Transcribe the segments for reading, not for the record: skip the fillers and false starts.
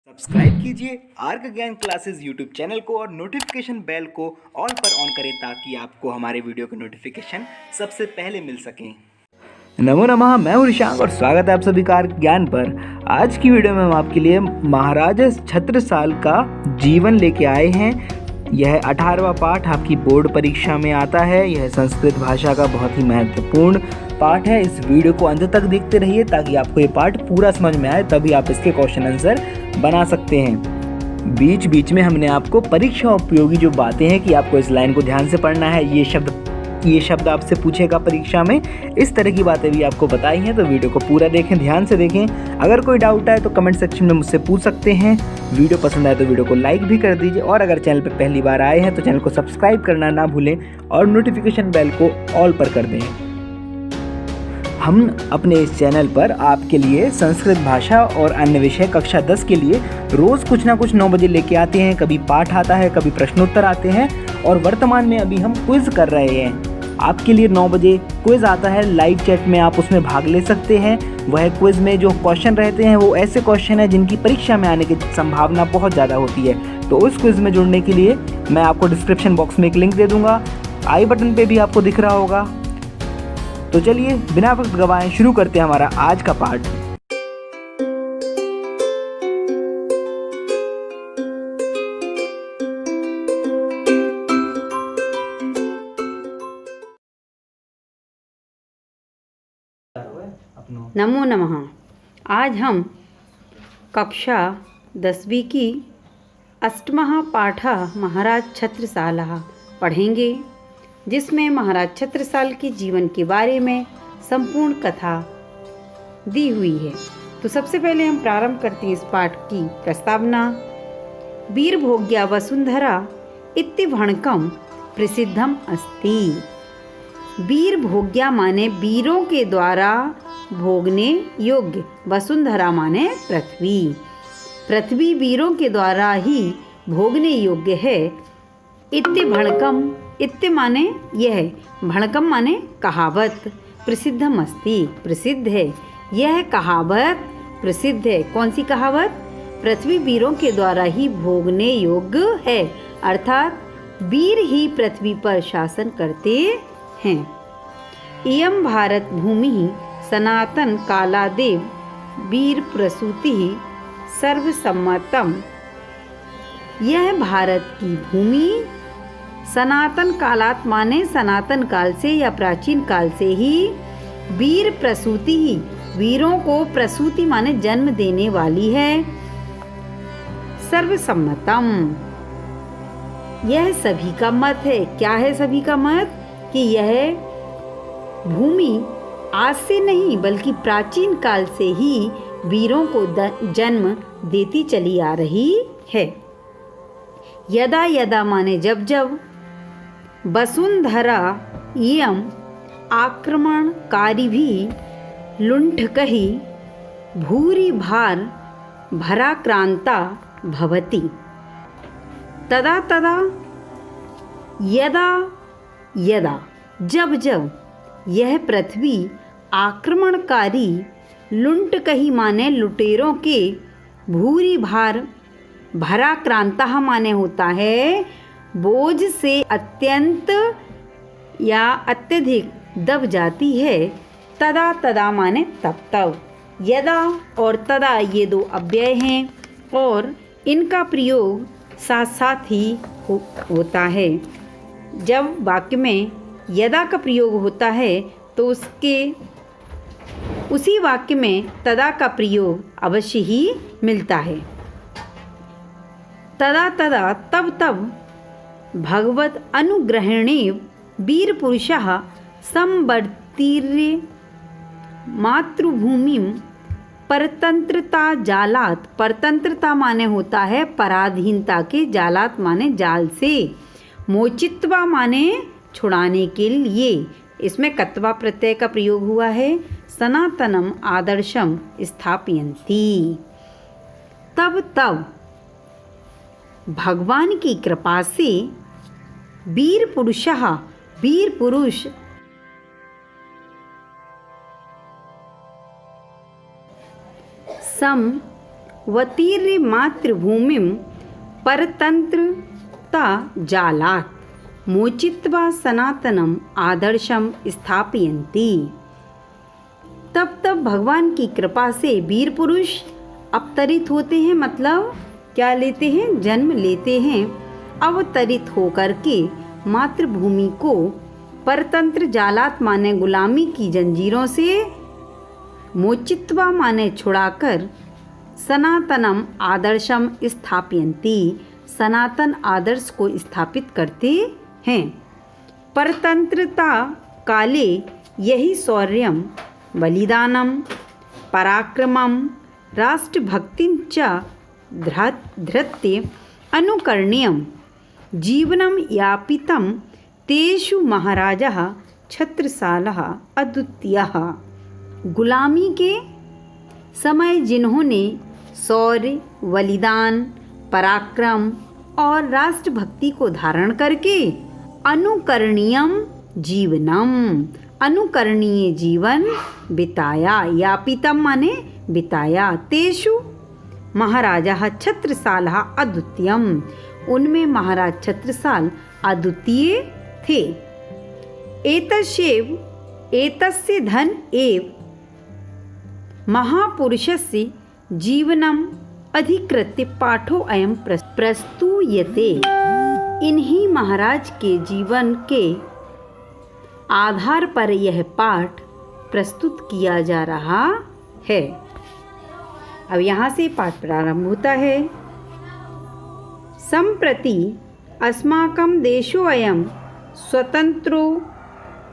Subscribe कीजिए arc ज्ञान classes YouTube channel को और नोटिफिकेशन बेल को ऑल पर ऑन करें ताकि आपको हमारे वीडियो के नोटिफिकेशन सबसे पहले मिल सकें। नमो नमः, मैं हूं ऋषांक और स्वागत है आप सभी का आर्क ज्ञान पर। आज की वीडियो में हम आपके लिए महाराजा छत्रसाल का जीवन लेके आए हैं। यह 18वां पाठ आपकी बोर्ड परीक्षा में आता है। यह संस्कृत भाषा का बहुत ही महत्वपूर्ण पाठ है। इस वीडियो को अंत तक देखते रहिए ताकि आपको ये पाठ पूरा समझ में आए, तभी आप इसके क्वेश्चन आंसर बना सकते हैं। बीच बीच में हमने आपको परीक्षा उपयोगी जो बातें हैं कि आपको इस लाइन को ध्यान से पढ़ना है, ये शब्द आपसे पूछेगा परीक्षा में, इस तरह की बातें भी आपको बताई हैं। तो वीडियो को पूरा देखें, ध्यान से देखें। अगर कोई डाउट आए तो कमेंट सेक्शन में मुझसे पूछ सकते हैं। वीडियो पसंद आए तो वीडियो को लाइक भी कर दीजिए और अगर चैनल पर पहली बार आए हैं तो चैनल को सब्सक्राइब करना ना भूलें और नोटिफिकेशन बेल को ऑल पर कर दें। हम अपने इस चैनल पर आपके लिए संस्कृत भाषा और अन्य विषय कक्षा 10 के लिए रोज़ कुछ ना कुछ 9 बजे लेके आते हैं। कभी पाठ आता है, कभी प्रश्नोत्तर आते हैं और वर्तमान में अभी हम क्विज़ कर रहे हैं। आपके लिए 9 बजे क्विज़ आता है, लाइव चैट में आप उसमें भाग ले सकते हैं। वह क्विज़ में जो क्वेश्चन रहते हैं वो ऐसे क्वेश्चन हैं जिनकी परीक्षा में आने की संभावना बहुत ज़्यादा होती है। तो उस क्विज़ में जुड़ने के लिए मैं आपको डिस्क्रिप्शन बॉक्स में एक लिंक दे दूँगा, आई बटन पर भी आपको दिख रहा होगा। तो चलिए बिना वक्त गवाए शुरू करते हैं हमारा आज का पाठ। नमो नमः। आज हम कक्षा 10वीं की 8वां पाठ महाराज छत्रसालः पढ़ेंगे, जिसमें महाराज छत्रसाल के जीवन के बारे में संपूर्ण कथा दी हुई है। तो सबसे पहले हम प्रारंभ करते हैं इस पाठ की प्रस्तावना। वीरभोग्या वसुंधरा इति भणकम प्रसिद्धम अस्ति। वीरभोग्या माने वीरों के द्वारा भोगने योग्य, वसुंधरा माने पृथ्वी। पृथ्वी वीरों के द्वारा ही भोगने योग्य है। इत्ति भणकम, इत्ति माने यह, भणकम माने कहावत, प्रसिद्धम अस्ति प्रसिद्ध है। यह कहावत प्रसिद्ध है। कौन सी कहावत? पृथ्वी वीरों के द्वारा ही भोगने योग्य है, अर्थात वीर ही पृथ्वी पर शासन करते हैं। इयं भारत भूमि सनातन कालादेव वीर प्रसूति सर्वसम्मतम। यह भारत की भूमि सनातन कालात माने सनातन काल से या प्राचीन काल से ही, वीर प्रसूति ही, वीरों को प्रसूति माने जन्म देने वाली है। सर्वसम्मतम, यह सभी का मत है। क्या है सभी का मत? कि यह भूमि आज से नहीं बल्कि प्राचीन काल से ही वीरों को जन्म देती चली आ रही है। यदा यदा माने जब जब, वसुंधरा इयं आक्रमणकारी भी लुण्ठकहि भूरि भार भराक्रांता भवति। तदा तदा, यदा यदा, जब जब, यह पृथ्वी आक्रमणकारी, लुण्ठकहि माने लुटेरों के, भूरि भार, भराक्रांता माने होता है बोझ से अत्यंत या अत्यधिक दब जाती है। तदा तदा माने तब तब। यदा और तदा ये दो अव्यय हैं और इनका प्रयोग साथ साथ ही होता है। जब वाक्य में यदा का प्रयोग होता है तो उसी वाक्य में तदा का प्रयोग अवश्य ही मिलता है। तदा तदा, तब तब, भगवत अनुग्रहेणेव वीर पुरुषः संवर्तिर्य मातृभूमिं परतंत्रता जालात। परतंत्रता माने होता है पराधीनता के, जालात माने जाल से, मोचित्वा माने छुड़ाने के लिए। इसमें कत्वा प्रत्यय का प्रयोग हुआ है। सनातनम आदर्शम स्थापयन्ति। तब तब भगवान की कृपा से वीर पुरुषः, वीर पुरुष, सम वतीर्य मातृभूमिं परतंत्रता जालात् मोचित्वा सनातनम आदर्शम स्थापयन्ति। तब तब भगवान की कृपा से वीर पुरुष अवतरित होते हैं, मतलब क्या लेते हैं, जन्म लेते हैं, अवतरित होकर के मातृभूमि को परतंत्र जालात माने गुलामी की जंजीरों से, मोचित्वा माने छुड़ाकर, सनातनम आदर्शम स्थापयन्ति सनातन आदर्श को स्थापित करते हैं। परतंत्रता काले यही शौर्यम बलिदानम पराक्रमम राष्ट्रभक्तिं च धृत्य अनुकरणीयम जीवनं यापितं तेषु महाराजः छत्रसालः अद्वितीयः। गुलामी के समय जिन्होंने शौर्य, बलिदान, पराक्रम और राष्ट्रभक्ति को धारण करके अनुकरणीयम जीवनम, अनुकरणीय जीवन बिताया, यापितम माने बिताया, तेषु महाराजा छत्रसालः अद्वितीयम, उनमें महाराज छत्रसाल अद्वितीय थे। एतस्य धन एव महापुरुषस्य जीवनम अधिकृत्य पाठो अयम प्रस्तूयते। इन्हीं महाराज के जीवन के आधार पर यह पाठ प्रस्तुत किया जा रहा है। अब यहाँ से पाठ प्रारंभ होता है। सम्प्रति अस्माकं देशोऽयं स्वतंत्रो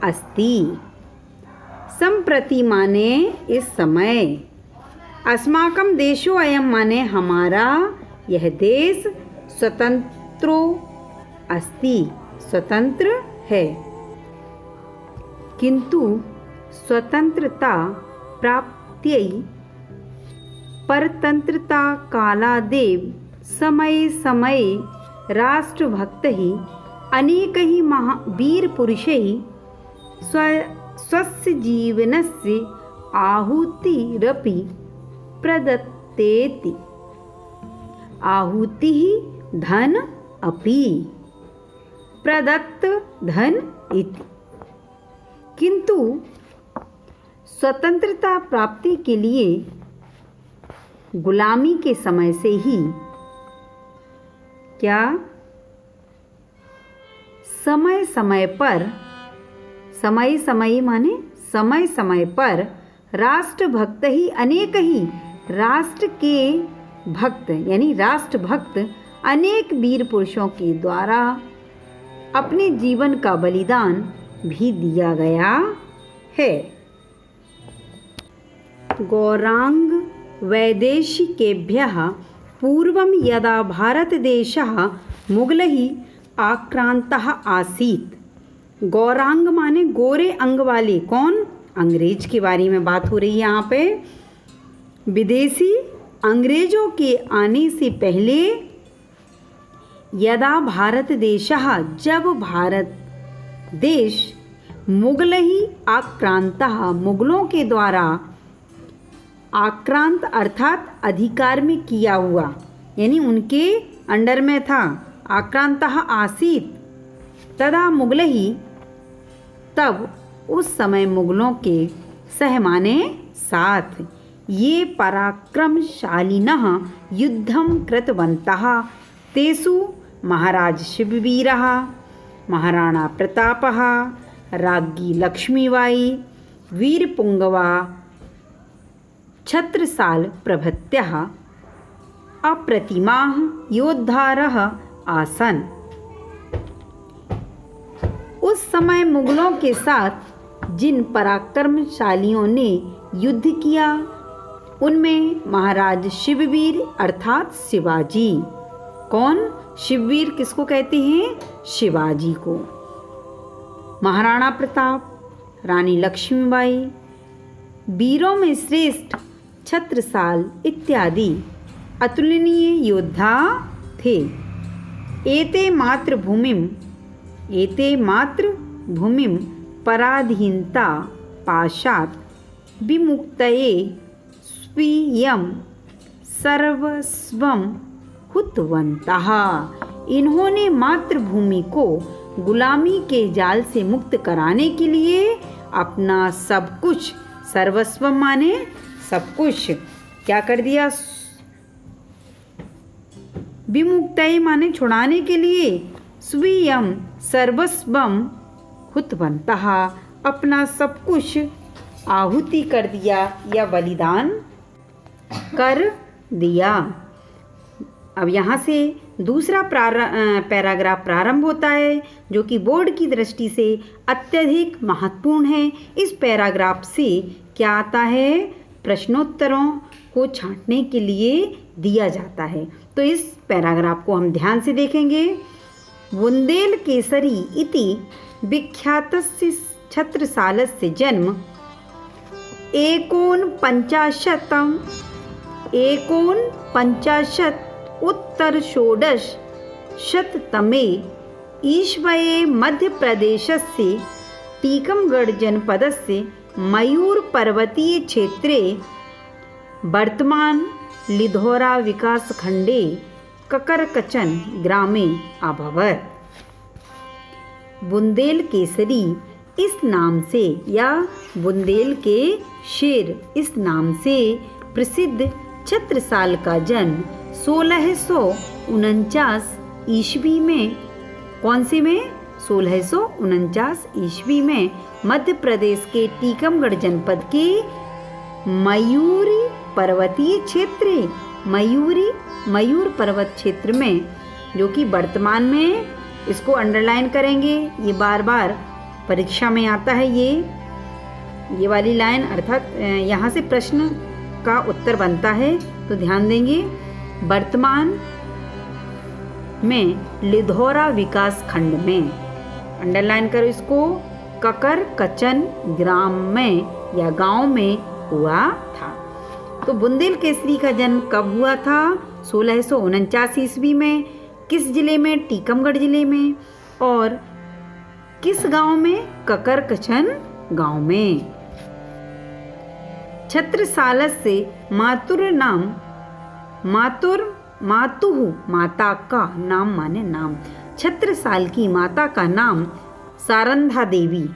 अस्ति। सम्प्रति माने इस समय, अस्माकं देशोऽयं माने हमारा यह देश, स्वतंत्रो अस्ति स्वतंत्र है। किंतु स्वतंत्रता प्राप्त्यै परतंत्रता कालादेव समय समय राष्ट्रभक्तैः अनेकैः वीरपुरुषैः स्वस्य जीवनस्य आहुतिरपि प्रदत्तेति। आहुतिः धन अपि प्रदत्त धन इति। किंतु स्वतंत्रता प्राप्ति के लिए गुलामी के समय से ही क्या समय समय माने समय समय पर राष्ट्रभक्त ही अनेक ही राष्ट्र के भक्त यानी राष्ट्रभक्त अनेक वीर पुरुषों के द्वारा अपने जीवन का बलिदान भी दिया गया है। गौरांग वैदेशिकेभ्यः पूर्वं यदा भारतदेशः मुगलैः आक्रांतः आसीत्। गौरांग माने गोरे अंग वाले, कौन? अंग्रेज के बारे में बात हो रही है यहाँ पे। विदेशी अंग्रेजों के आने से पहले यदा भारत देशः, जब भारत देश मुगलैः आक्रांतः, मुगलों के द्वारा आक्रांत अर्थात अधिकार में किया हुआ, यानी उनके अंडर में था। आक्रांतः आसीत् तदा मुगलैः, तब उस समय मुगलों के सहमाने साथ ये पराक्रमशालिनः युद्धं कृतवन्तः। तेषु महाराज शिववीरः, महाराणा प्रतापः, राज्ञी लक्ष्मीबाई, वीरपुंगवा, छत्रसाल प्रभृतयः अप्रतिमाः योद्धारः आसन्। उस समय मुगलों के साथ जिन पराक्रमशालियों ने युद्ध किया उनमें महाराज शिववीर अर्थात शिवाजी, कौन? शिववीर किसको कहते हैं? शिवाजी को। महाराणा प्रताप, रानी लक्ष्मीबाई, वीरों में श्रेष्ठ छत्रसाल इत्यादि अतुलनीय योद्धा थे। एते मातृभूमिं पराधीनता पाशात् विमुक्तये स्वीयं सर्वस्वं हुतवन्तः। इन्होंने मातृभूमि को गुलामी के जाल से मुक्त कराने के लिए अपना सब कुछ, सर्वस्व माने सब कुछ, क्या कर दिया? विमुक्तये माने छुड़ाने के लिए स्वीयं सर्वस्वं हुतवन्तः, अपना सब कुछ आहुति कर दिया या बलिदान कर दिया। अब यहाँ से दूसरा पैराग्राफ प्रारंभ होता है जो कि बोर्ड की दृष्टि से अत्यधिक महत्वपूर्ण है। इस पैराग्राफ से क्या आता है? प्रश्नोत्तरों को छांटने के लिए दिया जाता है। तो इस पैराग्राफ को हम ध्यान से देखेंगे। बुंदेल केसरी इति विख्यातस्य छत्रसालस्य जन्म 49 उत्तर षोडशशततमे ईस्वीये मध्यप्रदेशस्य टीकमगढ़ जनपदस्य मयूरपर्वतीय क्षेत्रे वर्तमान लिधौरा विकासखण्डे ककरकचन ग्रामे अभवत्। बुंदेल केसरी इस नाम से या बुंदेल के शेर इस नाम से प्रसिद्ध छत्रसाल का जन्म 1649 ईस्वी में, कौन से में? 1649 ईस्वी में मध्य प्रदेश के टीकमगढ़ जनपद के मयूरी पर्वतीय क्षेत्र, मयूर पर्वत क्षेत्र में, जो कि वर्तमान में, इसको अंडरलाइन करेंगे, ये बार बार परीक्षा में आता है ये वाली लाइन, अर्थात यहाँ से प्रश्न का उत्तर बनता है, तो ध्यान देंगे। वर्तमान में लिधौरा विकास खंड में, अंडरलाइन करो इसको, ककरकचन ग्राम में या गांव में हुआ था। तो बुंदेल केसरी का जन्म कब हुआ था? 1649 ईस्वी में। किस जिले में? टीकमगढ़ जिले में। और किस गांव में? ककरकचन गांव में। छत्रसालस्य मातुः माता का नाम माने नाम। छत्रसाल की माता का नाम सारंधा देवी,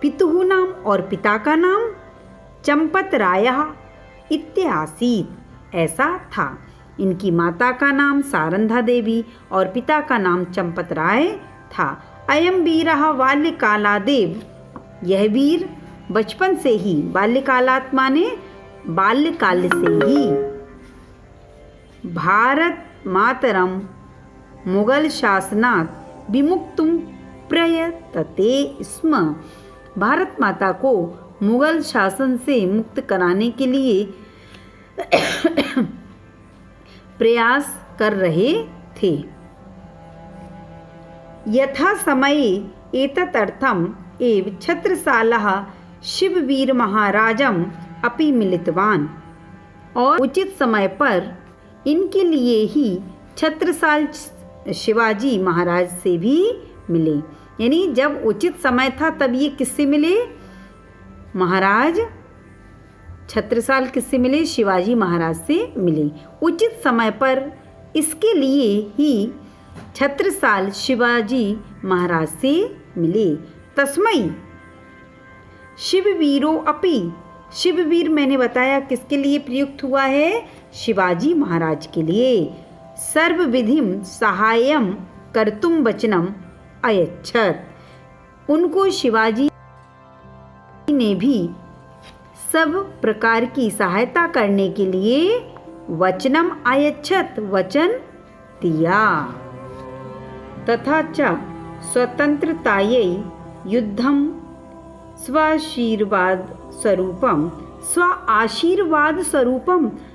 पितुः नाम और पिता का नाम चंपतरायः इत्यासीत्, ऐसा था। इनकी माता का नाम सारंधा देवी और पिता का नाम चंपतराय था। अयम वीरः बाल्यकालादेव, यह वीर बचपन से ही, बाल्यकालात् माने बाल्यकाल से ही, भारत मातरम मुगल शासनात् विमुक्तुं प्रयतते स्म, भारत माता को मुगल शासन से मुक्त कराने के लिए प्रयास कर रहे थे। यथा समये एतदर्थम एव छत्रसालः शिववीर महाराजम अपि मिलितवान, और उचित समय पर इनके लिए ही छत्रसाल शिवाजी महाराज से भी मिले। यानी जब उचित समय था तब ये किससे मिले? महाराज छत्रसाल किससे मिले? शिवाजी महाराज से मिले। उचित समय पर इसके लिए ही छत्रसाल शिवाजी महाराज से मिले। तस्मै शिववीरो अपि, शिववीर मैंने बताया किसके लिए प्रयुक्त हुआ है? शिवाजी महाराज के लिए। सर्वविधिं सहायं कर्तुं वचनम अयच्छत्, उनको शिवाजी ने भी सब प्रकार की सहायता करने के लिए वचनम अयच्छत्, वचन दिया। तथा च स्वतंत्रतायै युद्धम स्वाशीर्वाद स्वरूपम,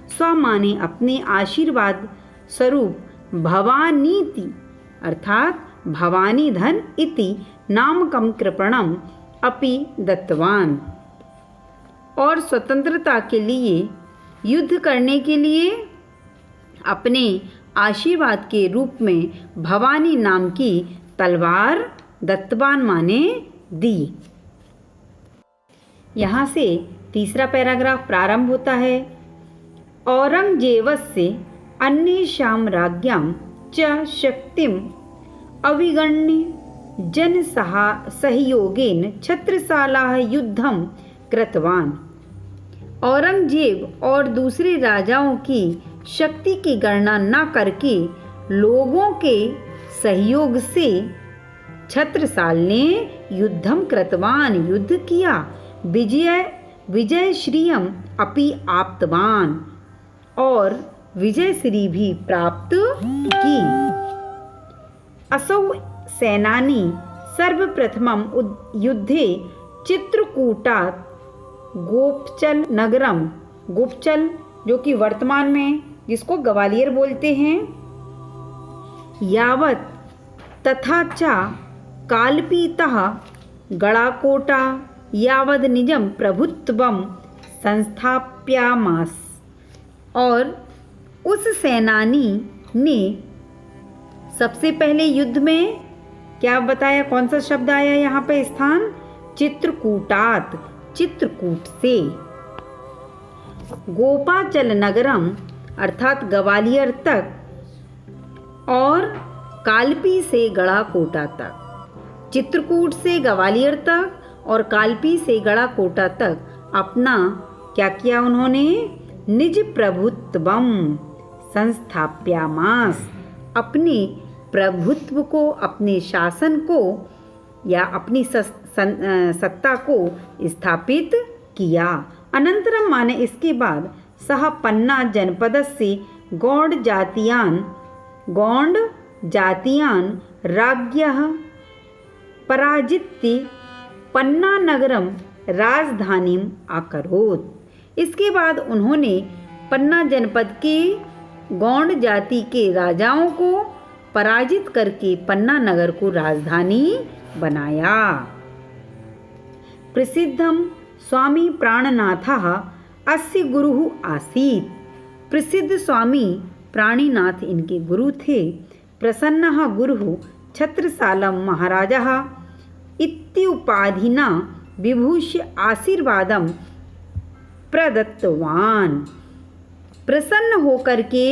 स्व माने अपने आशीर्वाद स्वरूप, भवानीति अर्थात भवानी धन इति नामकम कृपणम अपि दत्तवान, और स्वतंत्रता के लिए युद्ध करने के लिए अपने आशीर्वाद के रूप में भवानी नाम की तलवार दत्तवान माने दी। यहाँ से तीसरा पैराग्राफ प्रारंभ होता है। औरंगजेबस्य अन्येषां राज्ञां च शक्तिम् अविगण्य जनसहयोगेन छत्रसालः युद्धं कृतवान्। औरंगजेब और दूसरे राजाओं की शक्ति की गणना न करके लोगों के सहयोग से छत्रसाल ने युद्धम कृतवान युद्ध किया। विजय श्रियम अपि आप्तवान और विजय श्री भी प्राप्त की। असौ सेनानी सर्वप्रथमं युद्धे चित्रकूटात् गोपचल नगरम, गोपचल जो कि वर्तमान में जिसको ग्वालियर बोलते हैं, यावत तथा च काल्पीतः गड़ाकोटा यावद निजम प्रभुत्वम संस्थाप्यामास। और उस सेनानी ने सबसे पहले युद्ध में क्या बताया, कौन सा शब्द आया यहाँ पे स्थान, चित्रकूटात, चित्रकूट से, गोपाचल नगरम अर्थात ग्वालियर तक, और कालपी से गड़ाकोटा तक। चित्रकूट से ग्वालियर तक और कालपी से गड़ाकोटा तक अपना क्या किया उन्होंने, निज प्रभुत्वम संस्थाप्यामास, अपने प्रभुत्व को, अपने शासन को या अपनी सत्ता को स्थापित किया। अनंतरम माने इसके बाद सह पन्ना जनपदस्य गौड़ जातीयान राज्ञः पराजित्य पन्ना नगरम राजधानीम अकरोत्। इसके बाद उन्होंने पन्ना जनपद के गौड़ जाति के राजाओं को पराजित करके पन्ना नगर को राजधानी बनाया। प्रसिद्धम स्वामी प्राणनाथः अस्य गुरुः आसीत्। प्रसिद्ध स्वामी प्राणीनाथ इनके गुरु थे। प्रसन्नः गुरुः छत्रसालं महाराजः इत्युपाधिना विभूष्य आशीर्वादं प्रदत्तवान। प्रसन्न होकर के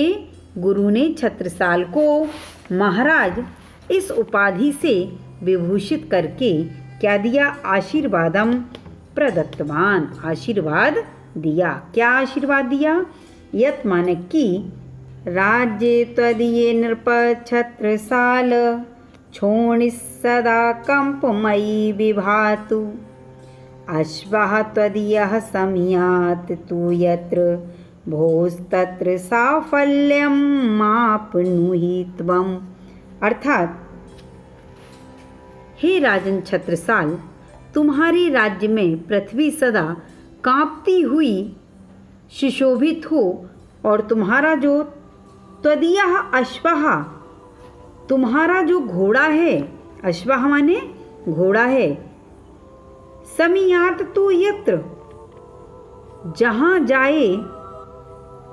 गुरु ने छत्रसाल को महाराज इस उपाधि से विभूषित करके क्या दिया, आशीर्वादम प्रदत्तवान, आशीर्वाद दिया। क्या आशीर्वाद दिया, यत माने कि राज्ये त्वदीये नृप छत्रसाल क्षोणिः सदा कंपमयी विभातु। अश्वः त्वदीयः समियात् तु यत्र भोस्तत्र साफल्यं माप्नुहि त्वम्। अर्थात हे राजन छत्रसाल, तुम्हारे राज्य में पृथ्वी सदा कांपती हुई सुशोभित हो, और तुम्हारा जो त्वदीयः अश्वः, तुम्हारा जो घोड़ा है, अश्वः माने घोड़ा है, समियात तु यत्र, जहाँ जाए,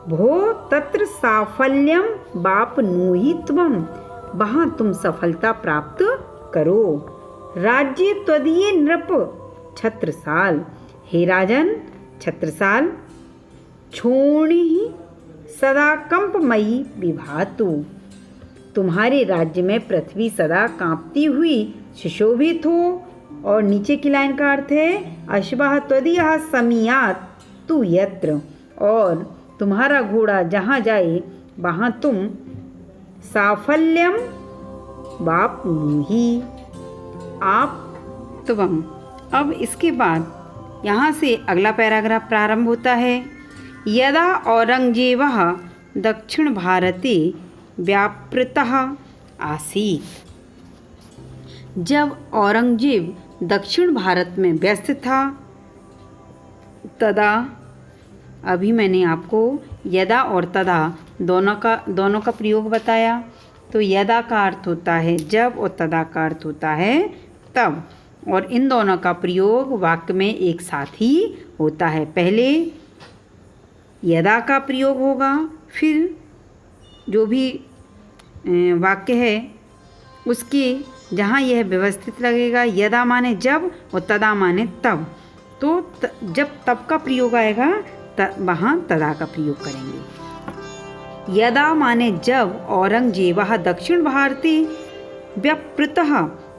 भो तत्र साफल्यम वाप्नुहि त्वम्, वहाँ तुम सफलता प्राप्त करो। राज्य त्वदीय नृप छत्रसाल, हे राजन छत्रसाल, क्षोणिः सदा कंपमयी विभातु, तुम्हारे राज्य में पृथ्वी सदा कांपती हुई सुशोभित हो। और नीचे की लाइन का अर्थ है अश्वः त्वदीयः समियात् तु यत्र, और तुम्हारा घोड़ा जहाँ जाए वहाँ तुम साफल्यम वाप्नुहि आप त्वम्। अब इसके बाद यहाँ से अगला पैराग्राफ प्रारंभ होता है। यदा औरंगजेबः दक्षिण भारते व्यापृतः आसीत्। जब औरंगजेब दक्षिण भारत में व्यस्त था, तदा, अभी मैंने आपको यदा और तदा दोनों का प्रयोग बताया। तो यदा का अर्थ होता है जब और तदा का अर्थ होता है तब, और इन दोनों का प्रयोग वाक्य में एक साथ ही होता है। पहले यदा का प्रयोग होगा, फिर जो भी वाक्य है उसके जहाँ यह व्यवस्थित लगेगा, यदा माने जब और तदा माने तब, तो जब तब का प्रयोग आएगा वहाँ तदा का प्रयोग करेंगे। यदा माने जब औरंगजेबः दक्षिण भारते व्यापृतः,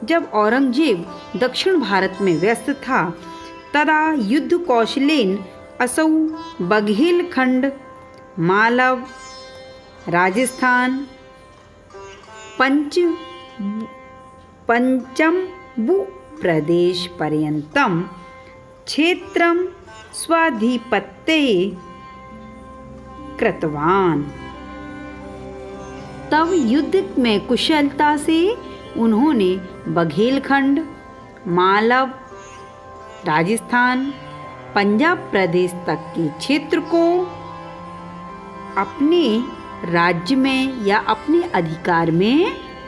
जब औरंगजेब दक्षिण भारत में व्यस्त था, तदा युद्ध कौशलेन असौ बघेलखंड, मालव, राजस्थान, पंचम्बु प्रदेश पर्यंतम क्षेत्रम स्वाधिपत्ये कृतवान। तब युद्ध में कुशलता से उन्होंने बघेलखंड, मालव, राजस्थान, पंजाब प्रदेश तक के क्षेत्र को अपने राज्य में या अपने अधिकार में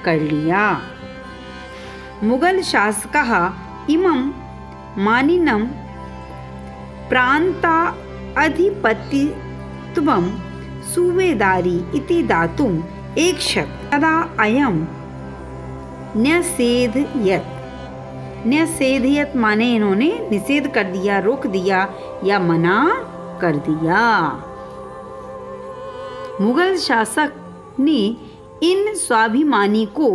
कर लिया। मुगल शासकः इमं मानिनं प्रांता अधिपतित्वं सुवेदारी इति दातुम् ऐक्षत। तदा अयं न्यसेधयत्। न्यसेधयत् माने इन्होंने निषेध कर दिया, रोक दिया या मना कर दिया। मुगल शासक ने इन स्वाभिमानी को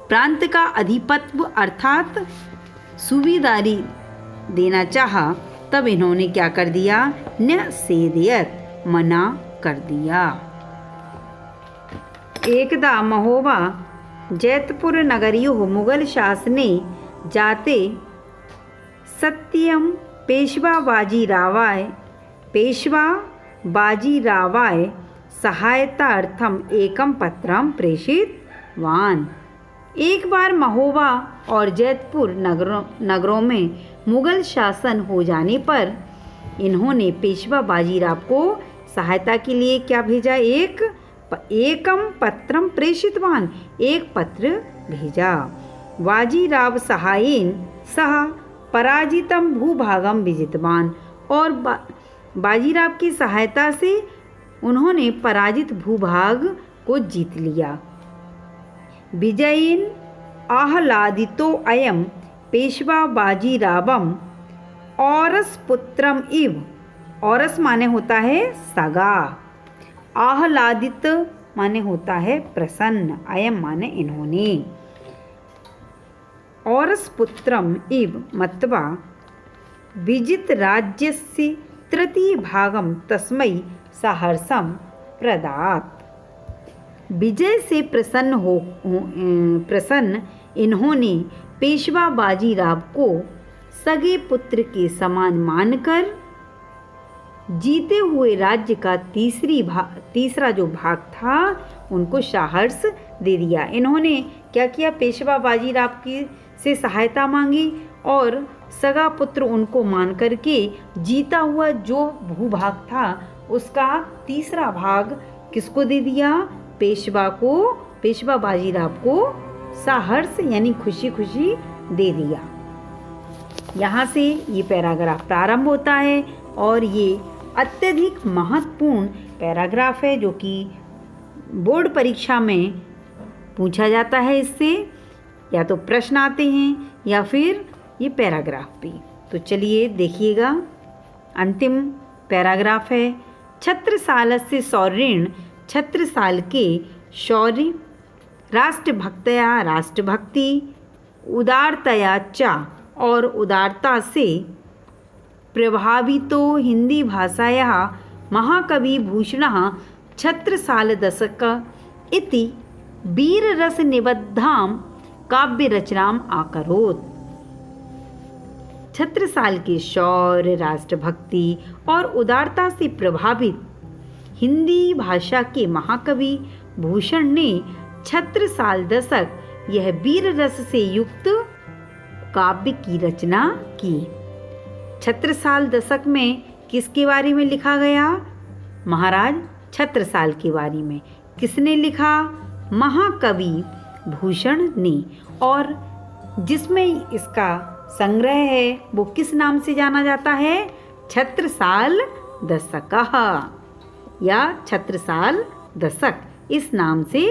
प्रांत का अधिपत्य अर्थात सूबेदारी देना चाहा, तब इन्होंने क्या कर दिया? न्यसेधयत्, मना कर दिया। एकदा महोबा जैतपुर नगरियों मुगल शासने जाते सत्यम पेशवा बाजीरावाय सहायतार्थम एकम पत्रम प्रेषितवान। एक बार महोबा और जैतपुर नगरों में मुगल शासन हो जाने पर इन्होंने पेशवा बाजीराव को सहायता के लिए क्या भेजा? एकम पत्रम प्रेषितवान, एक पत्र भेजा। बाजीराव सहायेन सह पराजितम भूभागम विजितवान, और बाजीराव की सहायता से उन्होंने पराजित भूभाग को जीत लिया। विजयेन आह्लादितो अयम पेशवा बाजीरावम औरस पुत्रम इव। औरस माने होता है सगा, आह्लादित माने होता है प्रसन्न, अयम माने इन्होंने। औरस पुत्रम इव मत्वा विजित राज्यस्य तृतीय भागम तस्मै सहर्षम प्रदात। विजय से प्रसन्न इन्होंने पेशवा बाजीराव को सगे पुत्र के समान मानकर जीते हुए राज्य का तीसरा जो भाग था उनको सहर्ष दे दिया। इन्होंने क्या किया? पेशवा बाजीराव की से सहायता मांगी और सगा पुत्र उनको मान करके जीता हुआ जो भूभाग था उसका तीसरा भाग किसको दे दिया? पेशवा बाजीराव को सहर्ष यानी खुशी खुशी दे दिया। यहाँ से ये पैराग्राफ प्रारंभ होता है और ये अत्यधिक महत्वपूर्ण पैराग्राफ है जो कि बोर्ड परीक्षा में पूछा जाता है। इससे या तो प्रश्न आते हैं या फिर ये पैराग्राफ भी। तो चलिए देखिएगा, अंतिम पैराग्राफ है। छत्रसालस्य शौर्येण, छत्रसाल के शौर्य, राष्ट्रभक्तया राष्ट्रभक्ति, उदारतया च और उदारता से प्रभावितो हिंदी भाषायाः महाकवि भूषणः छत्रसाल दशक इति वीररस निबद्धां काव्य रचनाम आकरोत्। छत्रसाल के शौर्य, राष्ट्रभक्ति और उदारता से प्रभावित हिंदी भाषा के महाकवि भूषण ने छत्रसाल दशक यह वीर रस से युक्त काव्य की रचना की। छत्रसाल दशक में किसके बारे में लिखा गया? महाराज छत्रसाल के बारे में। किसने लिखा? महाकवि भूषण ने। और जिसमें इसका संग्रह है वो किस नाम से जाना जाता है? छत्रसाल दशकः या छत्रसाल दशक, इस नाम से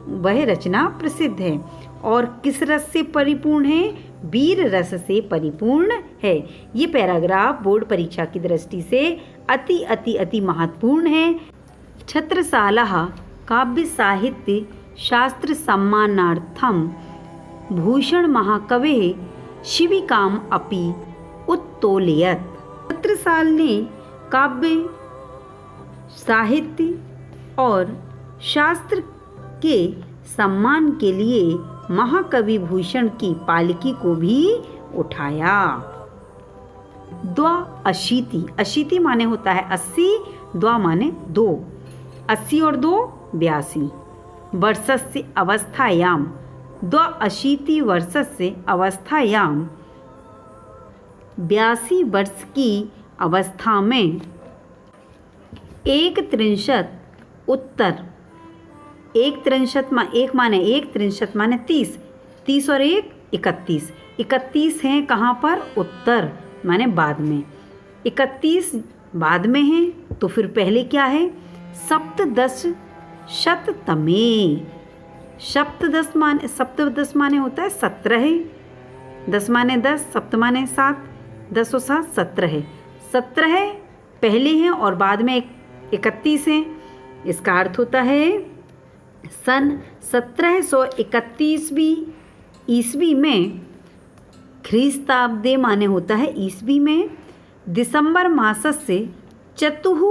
वह रचना प्रसिद्ध है। और किस रस से परिपूर्ण है? वीर रस से परिपूर्ण है। ये पैराग्राफ बोर्ड परीक्षा की दृष्टि से अति अति अति महत्वपूर्ण है। छत्रसालः काव्य साहित्य शास्त्र सम्मानार्थम भूषण महाकवेः शिविकाम अपि उत्तोलयत्। छत्रसाल ने काव्य साहित्य और शास्त्र के सम्मान के लिए महाकवि भूषण की पालकी को भी उठाया। द्वा अशीति, अशीति माने होता है 80, द्वा माने 2, 80 और 2 82। वर्षस्य अवस्थायाम, द्वा अशीति वर्षस्य अवस्थायाम 82 वर्ष की अवस्था में 31 उत्तर, 1 माने 1 माने 30, 30 और 1 31, 31 हैं कहाँ पर? उत्तर माने बाद में, 31 बाद में है तो फिर पहले क्या है? सप्तदश शततमे। सप्तदश माने होता है 17 है, 10 माने 10, सप्त माने 7, 10 और 7 17 है। 17 पहले हैं और बाद में 31 हैं। इसका अर्थ होता है सन 1731 ईस्वी में, ख्रीस्ताब्दे माने होता है ईस्वी में, दिसंबर मासस्य चतुः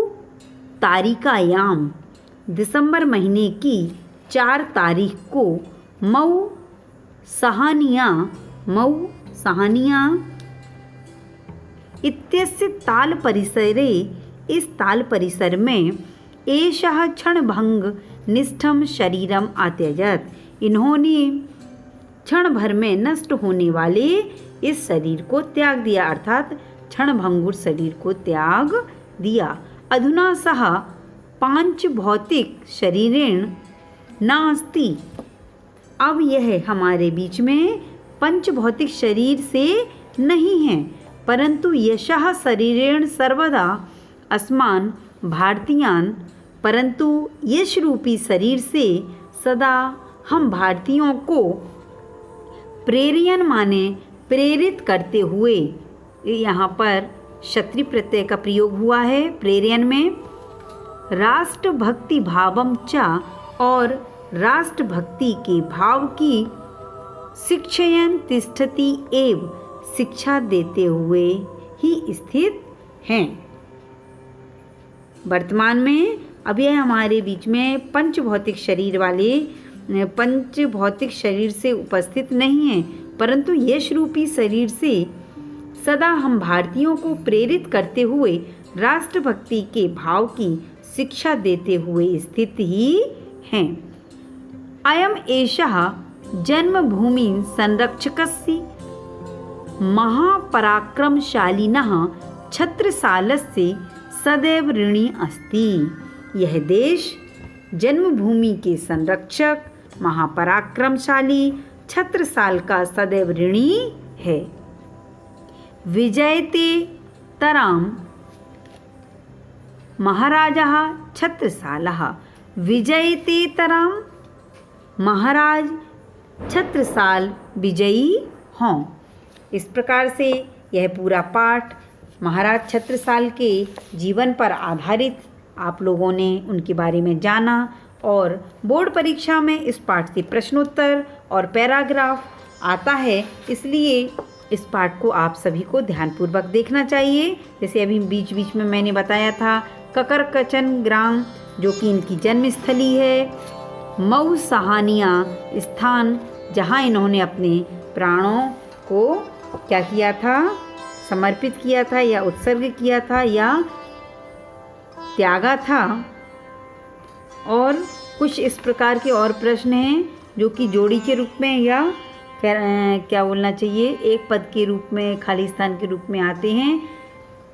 तारिकायाम, दिसंबर महीने की 4 तारीख को मऊ सहानिया इत्यस्य ताल परिसरे, इस ताल परिसर में एषः क्षणभंग निष्ठम शरीरम आत्यजत, इन्होंने क्षण भर में नष्ट होने वाले इस शरीर को त्याग दिया, अर्थात क्षणभंगुर शरीर को त्याग दिया। अधुना सह पांच भौतिक शरीरेण नास्ति, अब यह हमारे बीच में पंच भौतिक शरीर से नहीं है, परंतु यशः शरीरेण सर्वदा अस्मान भारतीयान, परंतु यश रूपी शरीर से सदा हम भारतीयों को प्रेरियन माने प्रेरित करते हुए, यहाँ पर क्षत्रिय प्रत्यय का प्रयोग हुआ है प्रेरियन में, राष्ट्रभक्ति भावम च, और राष्ट्रभक्ति के भाव की शिक्षयन तिष्ठति एव, शिक्षा देते हुए ही स्थित हैं। वर्तमान में अब यह हमारे बीच में पंच भौतिक शरीर से उपस्थित नहीं है, परंतु यश रूपी शरीर से सदा हम भारतीयों को प्रेरित करते हुए राष्ट्रभक्ति के भाव की शिक्षा देते हुए स्थित ही हैं। अयम एषः जन्मभूमि संरक्षकस्य महापराक्रमशालिनः छत्रसालस्य सदैव ऋणी अस्ति, यह देश जन्मभूमि के संरक्षक महापराक्रमशाली छत्रसाल का सदैव ऋणी है। विजयते तराम महाराजः छत्रसालः, विजयते तराम, महाराज छत्रसाल विजयी हों। इस प्रकार से यह पूरा पाठ महाराज छत्रसाल के जीवन पर आधारित आप लोगों ने उनके बारे में जाना, और बोर्ड परीक्षा में इस पाठ से प्रश्नोत्तर और पैराग्राफ आता है, इसलिए इस पाठ को आप सभी को ध्यानपूर्वक देखना चाहिए। जैसे अभी बीच बीच में मैंने बताया था, ककरकचन ग्राम जो कि इनकी जन्मस्थली है, मऊ सहानिया स्थान जहाँ इन्होंने अपने प्राणों को क्या किया था, समर्पित किया था या उत्सर्ग किया था या त्यागा था। और कुछ इस प्रकार के और प्रश्न हैं जो कि जोड़ी के रूप में या क्या बोलना चाहिए, एक पद के रूप में, खाली स्थान के रूप में आते हैं,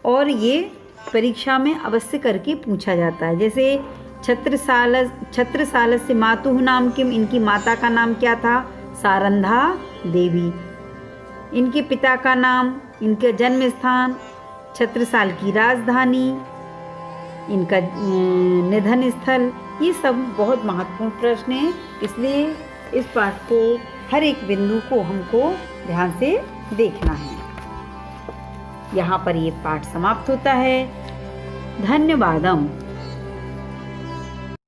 और ये परीक्षा में अवश्य करके पूछा जाता है। जैसे छत्रसाल से मातुः नाम किम, इनकी माता का नाम क्या था? सारंधा देवी। इनके पिता का नाम, इनका जन्म स्थान, छत्रसाल की राजधानी, इनका निधन स्थल, ये सब बहुत महत्वपूर्ण प्रश्न हैं। इसलिए इस पाठ को, हर एक बिंदु को हमको ध्यान से देखना है। यहाँ पर ये पाठ समाप्त होता है। धन्यवादम।